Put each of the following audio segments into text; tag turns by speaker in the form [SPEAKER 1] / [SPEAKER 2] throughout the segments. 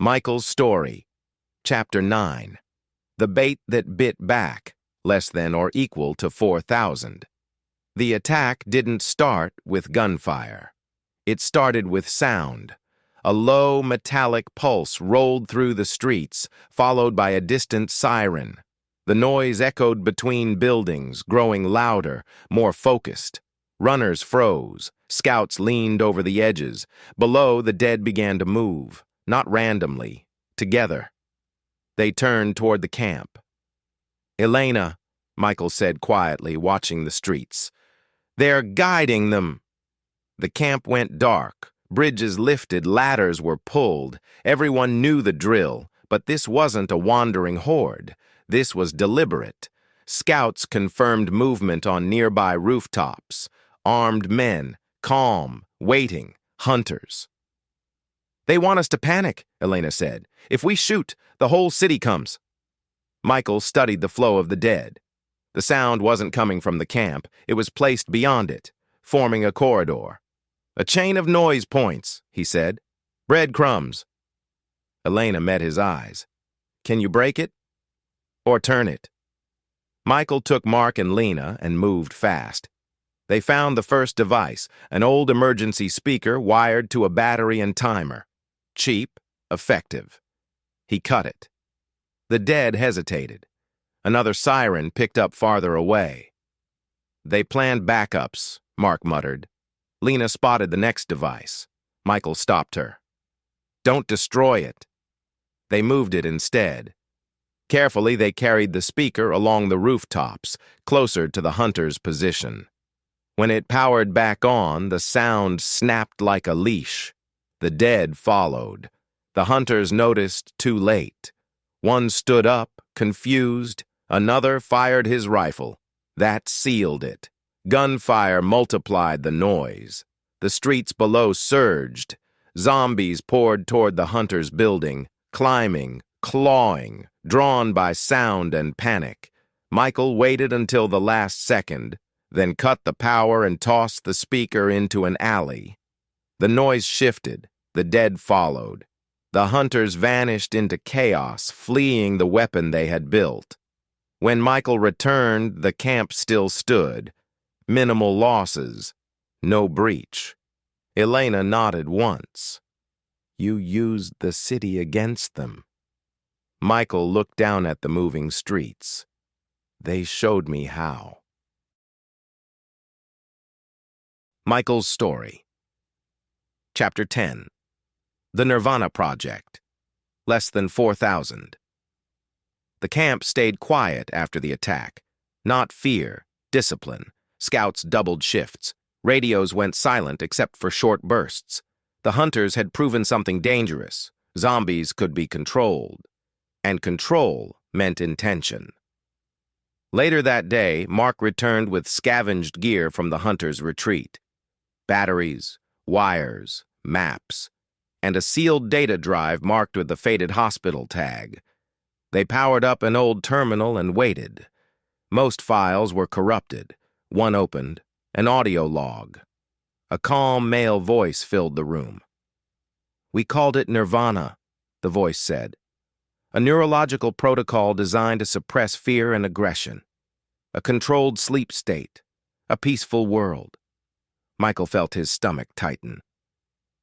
[SPEAKER 1] Michael's Story, Chapter 9. The Bait That Bit Back, less than or equal to 4,000. The attack didn't start with gunfire. It started with sound. A low, metallic pulse rolled through the streets, followed by a distant siren. The noise echoed between buildings, growing louder, more focused. Runners froze. Scouts leaned over the edges. Below, the dead began to move. Not randomly, together. They turned toward the camp. "Elena," Michael said quietly, watching the streets. "They're guiding them." The camp went dark. Bridges lifted, ladders were pulled. Everyone knew the drill, but this wasn't a wandering horde. This was deliberate. Scouts confirmed movement on nearby rooftops. Armed men, calm, waiting, hunters. "They want us to panic," Elena said. "If we shoot, the whole city comes." Michael studied the flow of the dead. The sound wasn't coming from the camp. It was placed beyond it, forming a corridor. "A chain of noise points," he said. "Breadcrumbs." Elena met his eyes. "Can you break it? Or turn it?" Michael took Mark and Lena and moved fast. They found the first device, an old emergency speaker wired to a battery and timer. Cheap, effective. He cut it. The dead hesitated. Another siren picked up farther away. "They planned backups," Mark muttered. Lena spotted the next device. Michael stopped her. "Don't destroy it." They moved it instead. Carefully, they carried the speaker along the rooftops, closer to the hunter's position. When it powered back on, the sound snapped like a leash. The dead followed. The hunters noticed too late. One stood up, confused. Another fired his rifle. That sealed it. Gunfire multiplied the noise. The streets below surged. Zombies poured toward the hunter's building, climbing, clawing, drawn by sound and panic. Michael waited until the last second, then cut the power and tossed the speaker into an alley. The noise shifted. The dead followed. The hunters vanished into chaos, fleeing the weapon they had built. When Michael returned, the camp still stood. Minimal losses. No breach. Elena nodded once. "You used the city against them." Michael looked down at the moving streets. "They showed me how." Michael's Story. Chapter 10. The Nirvana Project. Less than 4,000. The camp stayed quiet after the attack. Not fear, discipline. Scouts doubled shifts. Radios went silent except for short bursts. The hunters had proven something dangerous. Zombies could be controlled. And control meant intention. Later that day, Mark returned with scavenged gear from the hunters' retreat. Batteries, wires, maps, and a sealed data drive marked with the faded hospital tag. They powered up an old terminal and waited. Most files were corrupted. One opened, an audio log. A calm male voice filled the room. "We called it Nirvana," the voice said. "A neurological protocol designed to suppress fear and aggression. A controlled sleep state. A peaceful world." Michael felt his stomach tighten.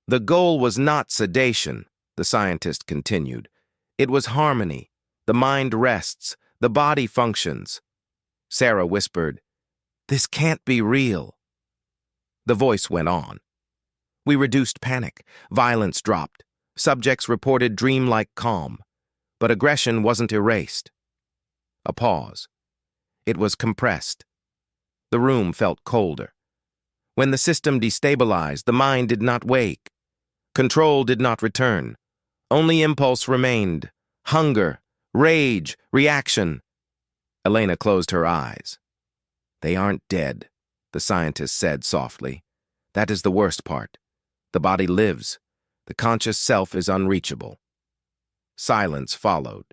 [SPEAKER 1] "The goal was not sedation," the scientist continued. "It was harmony. The mind rests. The body functions." Sarah whispered, "This can't be real." The voice went on. "We reduced panic. Violence dropped. Subjects reported dreamlike calm. But aggression wasn't erased." A pause. It was compressed. The room felt colder. When the system destabilized, the mind did not wake. Control did not return. Only impulse remained. Hunger, rage, reaction. Elena closed her eyes. "They aren't dead," the scientist said softly. "That is the worst part. The body lives. The conscious self is unreachable." Silence followed.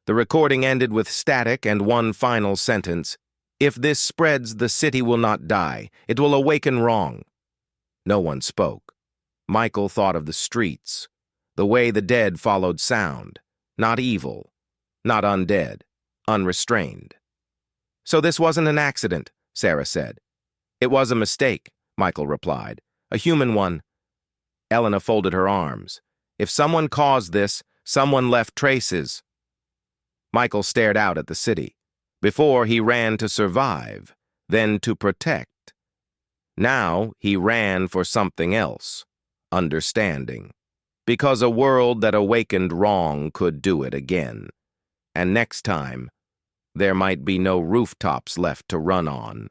[SPEAKER 1] The recording ended with static and one final sentence. "If this spreads, the city will not die. It will awaken wrong." No one spoke. Michael thought of the streets. The way the dead followed sound, not evil, not undead, unrestrained. So this wasn't an accident, Sarah said. It was a mistake, Michael replied. A human one. Elena folded her arms. If someone caused this, someone left traces. Michael stared out at the city. Before, he ran to survive, then to protect. Now, he ran for something else, understanding. Because a world that awakened wrong could do it again. And next time, there might be no rooftops left to run on.